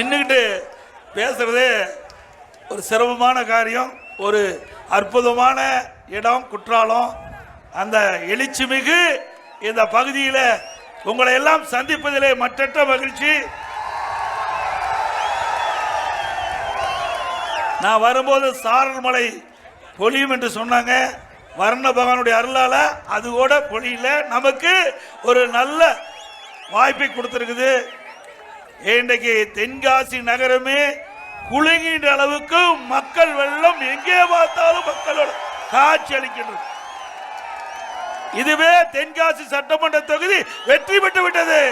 நின்றுக்கிட்டு பேசுறதே ஒரு சிரமமான காரியம். ஒரு அற்புதமான இடம் குற்றாலம். அந்த எழுச்சிமிகு இந்த பகுதியில் உங்களை எல்லாம் சந்திப்பதிலே மற்றற்ற மகிழ்ச்சி. நான் வரும்போது சாரல் மலை பொழியும் என்று சொன்னாங்க. வர்ண பகவானுடைய அருளால அது கூட பொழியில நமக்கு ஒரு நல்ல வாய்ப்பை கொடுத்திருக்குது. இன்றைக்கு தென்காசி நகரமே குலுங்கின்ற அளவுக்கு மக்கள் வெள்ளம் எங்கே பார்த்தாலும் மக்களோட காட்சி அளிக்கின்றது. இதுவே தென்காசி சட்டமன்ற தொகுதி வெற்றி பெற்று விட்டது.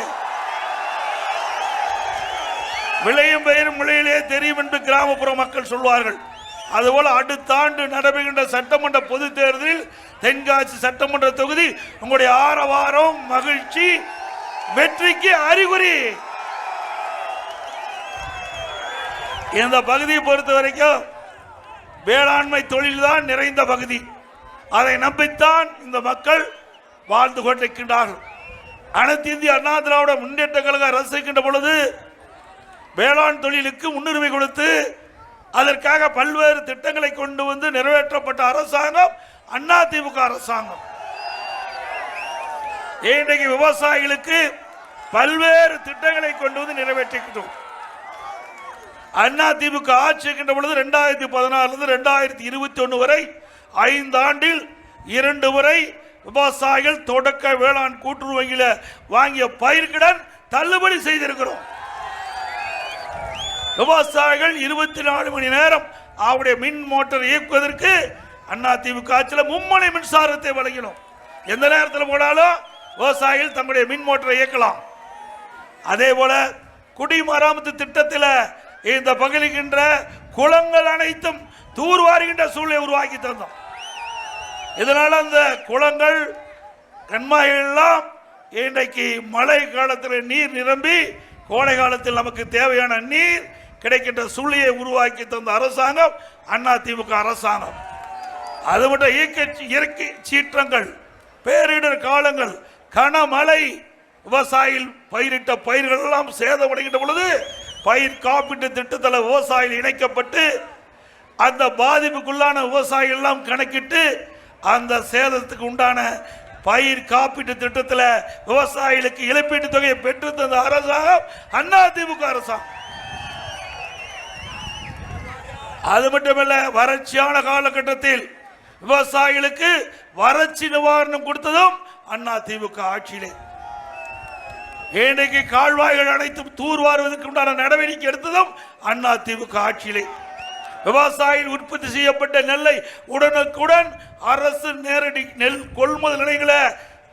விளையும் பெயரும் மொழியிலே தெரியும் என்று கிராமப்புற மக்கள் சொல்வார்கள். அதுபோல அடுத்த ஆண்டு நடைபெறுகின்ற சட்டமன்ற பொது தேர்தலில் தென்காசி சட்டமன்ற தொகுதி உங்களுடைய ஆரவாரம் மகிழ்ச்சி வெற்றிக்கு அறிகுறி. இந்த பகுதியை பொறுத்த வரைக்கும் வேளாண்மை தொழில்தான் நிறைந்த பகுதி. அதை நம்பித்தான் இந்த மக்கள் வாழ்ந்து கொண்டிருக்கின்றார்கள். அனைத்து இந்திய அண்ணா திராவிட முன்னேற்ற கழக அரசு இருக்கின்ற பொழுது வேளாண் தொழிலுக்கு முன்னுரிமை கொடுத்து அதற்காக பல்வேறு திட்டங்களை கொண்டு வந்து நிறைவேற்றப்பட்ட அரசாங்கம் அதிமுக அரசாங்கம். இன்றைக்கு விவசாயிகளுக்கு பல்வேறு திட்டங்களை கொண்டு வந்து நிறைவேற்றிக்கிட்டோம். அதிமுக ஆட்சி இருக்கின்ற பொழுது 2014 2021 வரை 5 ஆண்டில் 2 முறை விவசாயிகள் தொடக்க வேளாண் கூட்டுறவு வங்கியில் வாங்கிய பயிர்கடன் தள்ளுபடி செய்திருக்கிறோம். விவசாயிகள் 24 மணி நேரம் அவருடைய மின் மோட்டார் இயக்குவதற்கு அதிமுக ஆட்சியில் மும்முனை மின்சாரத்தை வழங்கினோம். எந்த நேரத்தில் போனாலும் விவசாயிகள் தங்களுடைய மின் மோட்டாரை இயக்கலாம். அதே போல குடிமராமத்து திட்டத்தில் இந்த பகுதிகின்ற குளங்கள் அனைத்தும் தூர்வாருகின்ற சூழலை உருவாக்கி தந்தோம். இதனால் அந்த குளங்கள் கண்மாய்கள் எல்லாம் இன்றைக்கு மழை காலத்தில் நீர் நிரம்பி கோடை காலத்தில் நமக்கு தேவையான நீர் கிடைக்கின்ற சூழ்நிலையை உருவாக்கி தந்த அரசாங்கம் அதிமுக அரசாங்கம். அது மட்டும் இயற்கை சீற்றங்கள், பேரிடர் காலங்கள், கனமழை, விவசாயிகள் பயிரிட்ட பயிர்கள் எல்லாம் சேதமடைகின்ற பொழுது பயிர் காப்பீட்டு திட்டத்தில் விவசாயிகள் இணைக்கப்பட்டு அந்த பாதிப்புக்குள்ளான விவசாயிகள் எல்லாம் கணக்கிட்டு அந்த சேதத்துக்கு உண்டான பயிர் காப்பீட்டு திட்டத்தில் விவசாயிகளுக்கு இழப்பீட்டு தொகையை பெற்று தந்த அரசாங்கம் அதிமுக அரசாங்கம். அது மட்டுமல்ல, வறட்சியான காலகட்டத்தில் விவசாயிகளுக்கு வறட்சி நிவாரணம் கொடுத்ததும் அதிமுக ஆட்சியிலே. இன்றைக்கு கால்வாய்கள் அனைத்தும் தூர்வாருவதற்கு உண்டான நடவடிக்கை எடுத்ததும் அதிமுக ஆட்சியிலே. விவசாயிகள் உற்பத்தி செய்யப்பட்ட நெல்லை உடனுக்குடன் அரசு நேரடி நெல் கொள்முதல் நிலையங்களை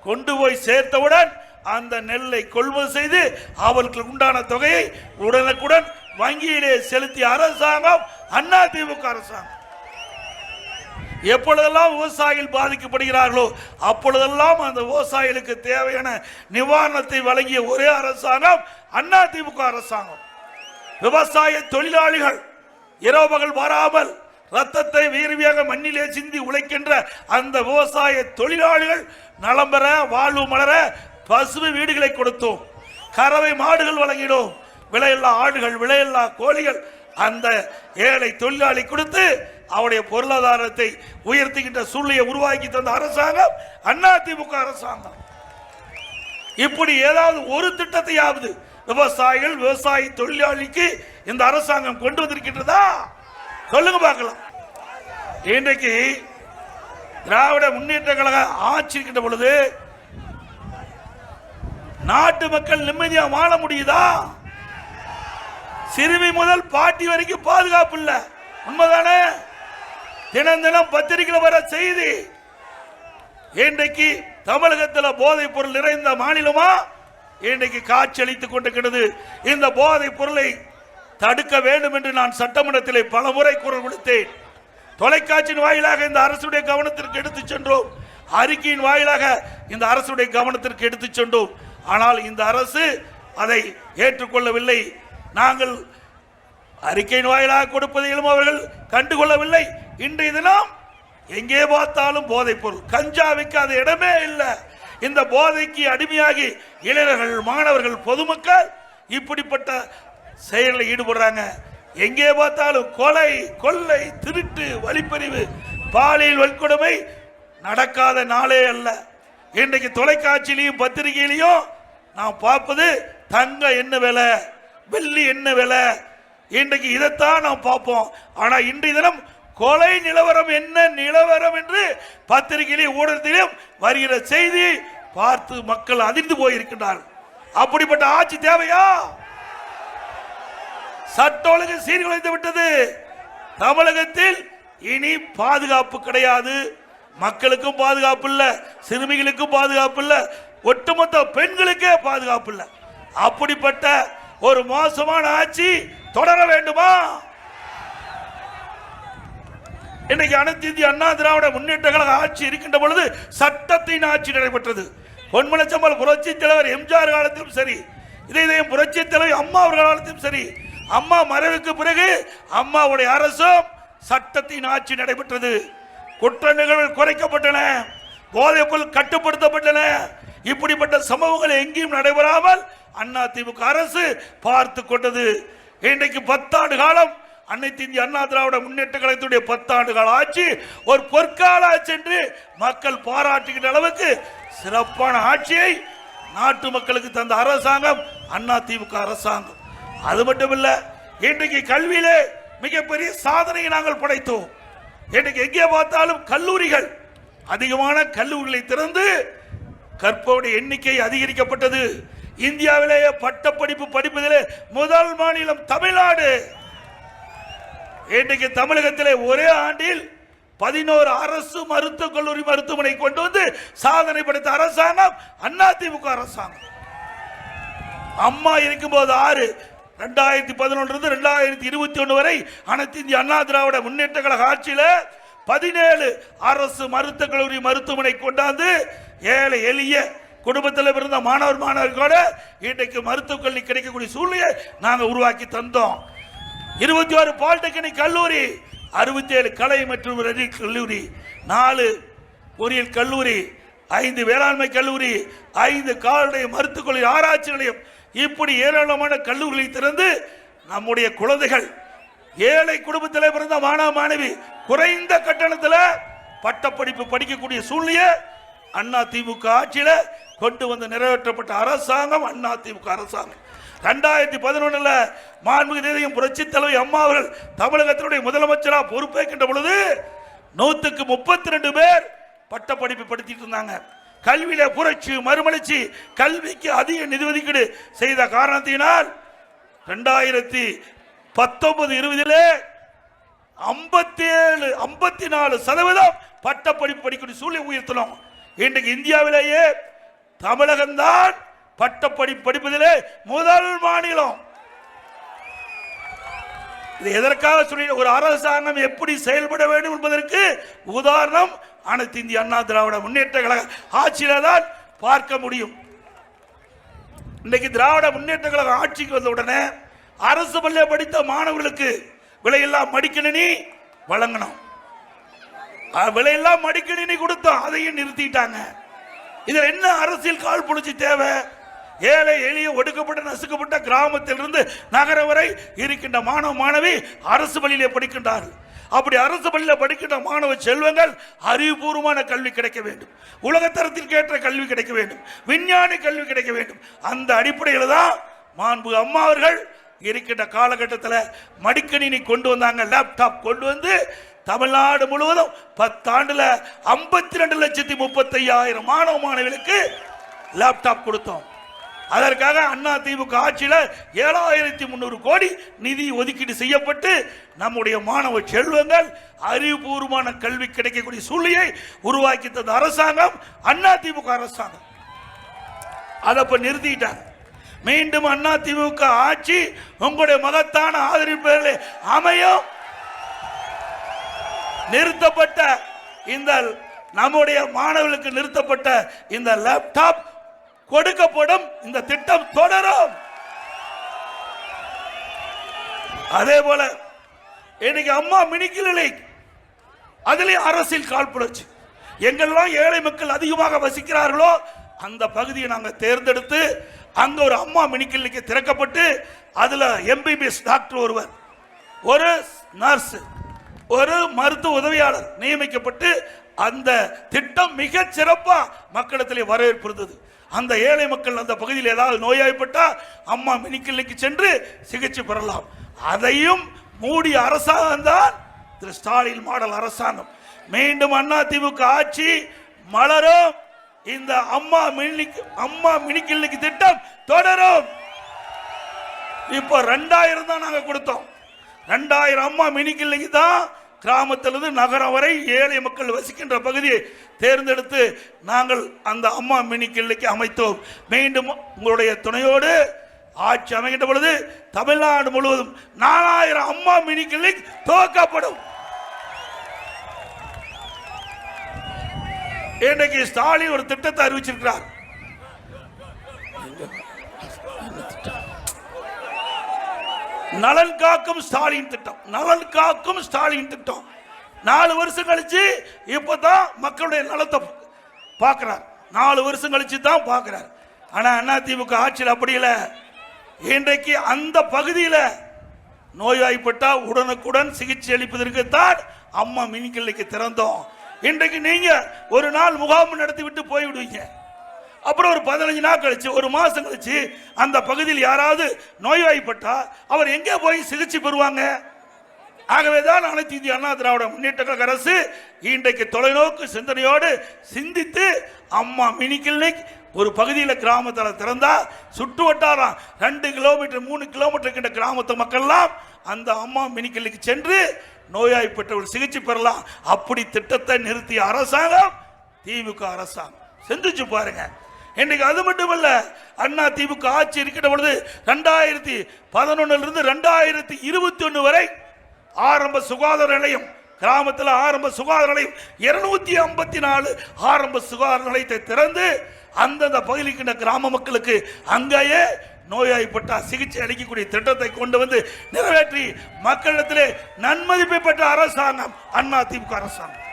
கொண்டு போய் சேர்த்தவுடன் அந்த நெல்லை கொள்முதல் செய்து அவர்களுக்கு உண்டான தொகையை உடனுக்குடன் வங்கியிலே செலுத்திய அரசாங்கம் அதிமுக அரசாங்கம். எப்பொழுதெல்லாம் விவசாயிகள் பாதிக்கப்படுகிறார்களோ அப்பொழுதெல்லாம் அந்த விவசாயிகளுக்கு தேவையான நிவாரணத்தை வழங்கிய ஒரே அரசாங்கம் அதிமுக அரசாங்கம். விவசாய தொழிலாளிகள் இரவு பகல் வராமல் ரத்தத்தை வீரவியாக மண்ணிலே சிந்தி உழைக்கின்ற அந்த விவசாய தொழிலாளிகள் நலம் பெற வாழ்வு மலர பசுமை வீடுகளை கொடுத்தோம். கறவை மாடுகள் வழங்கினோம். விலையில்லா ஆடுகள், விலையில்லா கோழிகள் அந்த ஏழை தொழிலாளி கொடுத்து அவருடைய பொருளாதாரத்தை உயர்த்துகின்ற சூழ்நிலையை உருவாக்கி தந்த அரசாங்கம் அதிமுக அரசாங்கம். இப்படி ஏதாவது ஒரு திட்டத்தையாவது விவசாயிகள் விவசாய தொழிலாளிக்கு இந்த அரசாங்கம் கொண்டு வந்திருக்கின்றதா? சொல்லுங்க பார்க்கலாம். இன்றைக்கு திராவிட முன்னேற்ற கழக ஆட்சி இருக்கின்ற பொழுது நாட்டு மக்கள் நிம்மதியா வாழ முடியுதா? சிறுமி முதல் பாட்டி வரைக்கும் பாதுகாப்பு இல்லை. உண்மைதானே? தினம் தினம் பத்திரிகையில் வர செய்தி. இன்றைக்கு தமிழகத்தில் போதைப் பொருள் நிறைந்த மாநிலமா இன்றைக்கு காட்சி அளித்துக் கொண்டிருக்கிறது. இந்த போதைப் பொருளை தடுக்க வேண்டும் என்று நான் சட்டமன்றத்தில் பல முறை குரல் கொடுத்தேன். தொலைக்காட்சியின் வாயிலாக இந்த அரசுடைய கவனத்திற்கு எடுத்துச் சென்றோம். அறிக்கையின் வாயிலாக இந்த அரசுடைய கவனத்திற்கு எடுத்துச் சென்றோம். ஆனால் இந்த அரசு அதை ஏற்றுக்கொள்ளவில்லை. நாங்கள் அறிக்கையின் வாயிலாக கொடுப்பதையும் அவர்கள் கண்டுகொள்ளவில்லை. இன்றைய தினம் எங்கே பார்த்தாலும் போதைப் பொருள், கஞ்சா விற்காத இடமே இல்லை. இந்த போதைக்கு அடிமையாகி இளைஞர்கள், மாணவர்கள், பொதுமக்கள் இப்படிப்பட்ட செயலில் ஈடுபடுறாங்க. எங்கே பார்த்தாலும் கொலை, கொள்ளை, திருட்டு, வழிப்பறிவு, பாலியல் வன்கொடுமை நடக்காத நாளே அல்ல. இன்றைக்கு தொலைக்காட்சியிலையும் பத்திரிகையிலையும் நாம் பார்ப்பது தங்க என்ன விலை, வெள்ளி என்ன விலை, இன்றைக்கு இதைத்தான் நாம் பார்ப்போம். ஆனா இன்றைய தினம் கொலை நிலவரம் என்ன நிலவரம் என்று பத்திரிகையிலும் ஊடகத்திலும் வருகிற செய்தி பார்த்து மக்கள் அதிர்ந்து போயிருக்கிறார்கள். அப்படிப்பட்ட ஆட்சி தேவையா? சட்ட ஒழுங்கு சீர்குலைந்து விட்டது. தமிழகத்தில் இனி பாதுகாப்பு கிடையாது. மக்களுக்கும் பாதுகாப்பு இல்ல, சிறுமிகளுக்கும் பாதுகாப்பு இல்ல, ஒட்டுமொத்த பெண்களுக்கே பாதுகாப்பு இல்ல. அப்படிப்பட்ட ஒரு மோசமான ஆட்சி தொடர வேண்டுமா? இன்னைக்கு அனைத்து இந்திய அண்ணா திராவிட முன்னேற்ற கழக ஆட்சி இருக்கின்ற பொழுது சட்டத்தின் ஆட்சி நடைபெற்றது. பொன்மனச்சம்பல் புரட்சி தலைவர் எம்ஜிஆர் காலத்திலும் சரி, இதயம் புரட்சி தலைவர் அம்மா அவர்கள் காலத்திலும் சரி, அம்மா மறைவுக்கு பிறகு அம்மாவுடைய அரசும் சட்டத்தின் ஆட்சி நடைபெற்றது. குற்ற நிகழ்வுகள் குறைக்கப்பட்டன, போதைப் பொருள் கட்டுப்படுத்தப்பட்டன. இப்படிப்பட்ட சம்பவங்கள் எங்கேயும் நடைபெறாமல் அண்ணா திமுக அரசு பார்த்து கொண்டது. இன்றைக்கு 10 ஆண்டு காலம் அனைத்து இந்திய அண்ணா திராவிட முன்னேற்ற கழகத்துடைய 10 ஆண்டு கால ஆட்சி ஒரு பொற்கால ஆட்சி என்று மக்கள் பாராட்டுகின்ற அளவுக்கு சிறப்பான ஆட்சியை நாட்டு மக்களுக்கு தந்த அரசாங்கம் அண்ணா திமுக அரசாங்கம். அது மட்டுமல்ல, இன்றைக்கு கல்வியிலே மிகப்பெரிய சாதனையை நாங்கள் படைத்தோம். இன்றைக்கு எங்கே பார்த்தாலும் கல்லூரிகள், அதிகமான கல்லூரிகளை திறந்து கற்பவருடைய எண்ணிக்கை அதிகரிக்கப்பட்டது. இந்தியாவிலேயே பட்டப்படிப்பு படிப்பதிலே முதல் மாநிலம் தமிழ்நாடு. இன்றைக்கு தமிழகத்திலே ஒரே ஆண்டில் 11 அரசு மருத்துவக் கல்லூரி மருத்துவமனை கொண்டு வந்து சாதனை படைத்த அரசாங்கம் அதிமுக அரசாங்கம். அம்மா இருக்கும்போது 6, 2011 2021 வரை அனைத்து இந்திய அண்ணா திராவிட முன்னேற்ற கழக ஆட்சியில் 17 அரசு மருத்துவக் கல்லூரி மருத்துவமனை கொண்டாந்து ஏழை எளிய குடும்பத்தில் பிறந்த மாணவர்களோட இன்றைக்கு மருத்துவக் கல்வி கிடைக்கக்கூடிய சூழ்நிலையை நாங்கள் உருவாக்கி தந்தோம். 21 பாலிடெக்னிக் கல்லூரி, 67 கலை மற்றும் கல்லூரி, 4 பொறியியல் கல்லூரி, 5 வேளாண்மை கல்லூரி, 5 கால்நடை மருத்துவக் கல்லூரி ஆராய்ச்சி நிலையம், இப்படி ஏராளமான கல்லூரிகளை திறந்து நம்முடைய குழந்தைகள், ஏழை குடும்பத்தில் பிறந்த மாணவ மாணவி குறைந்த கட்டணத்தில் பட்டப்படிப்பு படிக்கக்கூடிய சூழ்நிலையை அண்ணா திமுக ஆட்சியில் கொண்டு வந்து நிறைவேற்றப்பட்ட அரசாங்கம் அண்ணா திமுக அரசாங்கம். 2011 மாண்புமிகு புரட்சி தலைவி அம்மா அவர்கள் தமிழகத்தினுடைய முதலமைச்சராக பொறுப்பேற்கின்ற பொழுது 100க்கு 32 பேர் பட்டப்படிப்பு படித்திட்டு இருந்தாங்க. கல்வியில புரட்சி மறுமலர்ச்சி, கல்விக்கு அதிக நிதி ஒதுக்கீடு செய்த காரணத்தினால் 2019-20 57-54% பட்டப்படிப்பு படிக்கக்கூடிய சூழ்நிலை உயர்த்தணும். இன்றைக்கு இந்தியாவிலேயே தமிழகம்தான் பட்டப்படிப்பு படிப்பதிலே முதல் மாநிலம். இது எதற்காக சொல்லி ஒரு அரசாங்கம் எப்படி செயல்பட வேண்டும் என்பதற்கு உதாரணம் அனைத்து இந்திய அண்ணா திராவிட முன்னேற்ற கழக ஆட்சியில தான் பார்க்க முடியும். இன்னைக்கு திராவிட முன்னேற்ற கழக ஆட்சிக்கு வந்த உடனே அரசு பள்ளியை படித்த மாணவர்களுக்கு விலையில்லா மடிக்கணினி வழங்கணும். விலையில்லா மடிக்கணினி கொடுத்தோம், அதையும் நிறுத்திட்டாங்க. இதுல என்ன அரசியல் கால் புடிச்சு தேவை? ஏழை எளிய ஒடுக்கப்பட்ட நசுக்கப்பட்ட கிராமத்திலிருந்து நகரம் வரை இருக்கின்ற மாணவ மாணவி அரசு பள்ளியிலே படிக்கின்றார்கள். அப்படி அரசு பள்ளியில் படிக்கின்ற மாணவ செல்வங்கள் அறிவுபூர்வமான கல்வி கிடைக்க வேண்டும், உலகத்தரத்திற்கு ஏற்ற கல்வி கிடைக்க வேண்டும், விஞ்ஞானி கல்வி கிடைக்க வேண்டும். அந்த அடிப்படையில் தான் மாண்பு அம்மா அவர்கள் இருக்கின்ற காலகட்டத்தில் மடிக்கணினி கொண்டு வந்தாங்க, லேப்டாப் கொண்டு வந்து தமிழ்நாடு முழுவதும் 10 ஆண்டுல 52,35,000 மாணவ மாணவிகளுக்கு லேப்டாப் கொடுத்தோம். அதற்காக அண்ணா திமுக ஆட்சியில் 7,300 கோடி நிதி ஒதுக்கீடு செய்யப்பட்டு நம்முடைய மாணவ செல்வங்கள் அறிவுபூர்வமான கல்வி கிடைக்கக்கூடிய சூழ்நிலையை உருவாக்கி தந்த அரசாங்கம் அண்ணா திமுக அரசாங்கம். அதை நிறுத்திட்டாங்க. மீண்டும் அண்ணா திமுக ஆட்சி உங்களுடைய மகத்தான ஆதரவு அமையும். நிறுத்தப்பட்ட இந்த நம்முடைய மாணவர்களுக்கு நிறுத்தப்பட்ட இந்த லேப்டாப் கொடுக்கப்படும். இந்த திட்டம் தொடரும். அதே போல இன்னைக்கு அம்மா மினிக்கிளை அதிலே அரசியல் காழ்ப்புணர்ச்சி. எங்கெல்லாம் ஏழை மக்கள் அதிகமாக வசிக்கிறார்களோ அந்த பகுதியை நாங்கள் தேர்ந்தெடுத்து அங்க ஒரு அம்மா மினி கிளினிக் திறக்கப்பட்டு அதுல எம்பிபிஎஸ் டாக்டர் ஒருவர், ஒரு நர்ஸ், ஒரு மருத்துவ உதவியாளர் நியமிக்கப்பட்டு அந்த திட்டம் மிக சிறப்பா மக்களிடத்திலே வரவேற்பு இருந்தது. அந்த ஏழை மக்கள் அந்த பகுதியில் ஏதாவது நோயாய்ப்பட்டா அம்மா மினி கிளினிக்கு சென்று சிகிச்சை பெறலாம். அதையும் மூடிய அரசாங்கம் தான் திரு ஸ்டாலின் மாடல் அரசாங்கம். மீண்டும் அதிமுக ஆட்சி மலரும். இந்த அம்மா மினி கிளினிக் திட்டம் தொடரும். இப்போ 2000 தான் நாங்க கொடுத்தோம். 2000 அம்மா மினி கிளினிக் தான் கிராமத்திலிருந்து நகரம் வரை ஏழை மக்கள் வசிக்கின்ற பகுதியை தேர்ந்தெடுத்து நாங்கள் அந்த அம்மா மினி கிளினிக் அமைத்தோம். மீண்டும் உங்களுடைய துணையோடு ஆட்சி அமைகின்ற பொழுது தமிழ்நாடு முழுவதும் 4000 அம்மா மினி கிளினிக் துவக்கப்படும். இன்றைக்கு ஸ்டாலின் ஒரு திட்டத்தை அறிவிச்சிருக்கிறார். நலன் காக்கும் ஸ்டாலின் திட்டம். நலன் காக்கும் ஸ்டாலின் திட்டம் 4 வருஷம் கழிச்சு இப்பதான் மக்களுடைய நலத்தை பார்க்கிறார். 4 வருஷம் கழிச்சு தான் பார்க்கிறார். ஆனா அதிமுக ஆட்சியில் அப்படி இல்லை. இன்றைக்கு அந்த பகுதியில் நோய்வாய்ப்பட்டா உடனுக்குடன் சிகிச்சை அளிப்பதற்கு தான் அம்மா மினி கிளினிக் திறந்தோம். இன்றைக்கு நீங்க ஒரு நாள் முகாம் நடத்தி விட்டு போய்விடுவீங்க. அப்புறம் ஒரு 15 நாள் கழிச்சு, ஒரு மாசம் கழிச்சு அந்த பகுதியில் யாராவது நோய்வாய்ப்பட்டா அவர் எங்கே போய் சிகிச்சை பெறுவாங்க? ஆகவேதான் அனைத்து இந்திய அண்ணா திராவிட முன்னேற்ற கழக அரசு இன்றைக்கு தொலைநோக்கு சிந்தனையோடு சிந்தித்து அம்மா மினி கிளினிக் ஒரு பகுதியில் கிராமத்தில் திறந்தா சுற்று வட்டாரம் 2 கிலோமீட்டர் 3 கிலோமீட்டர் கிட்ட கிராமத்து மக்கள்லாம் அந்த அம்மா மினி கிளினிக் சென்று நோயாய்ப்பட்டவர்கள் சிகிச்சை பெறலாம். அப்படி திட்டத்தை நிறுத்திய அரசாங்கம் திமுக அரசாங்கம். சிந்திச்சு பாருங்க. இன்னைக்கு அது மட்டுமல்ல, அண்ணா திமுக ஆட்சி இருக்கிற பொழுது 2011 2021 வரை ஆரம்ப சுகாதார நிலையம், கிராமத்தில் ஆரம்ப சுகாதார நிலையம் 254 ஆரம்ப சுகாதார நிலையத்தை திறந்து அந்தந்த பகுதிக்கு கிராம மக்களுக்கு அங்கேயே நோயாய்ப்பட்ட சிகிச்சை அளிக்கக்கூடிய திட்டத்தை கொண்டு வந்து நிறைவேற்றி மக்களிடத்திலே நன்மதிப்பை பெற்ற அரசாங்கம் அண்ணா திமுக அரசாங்கம்.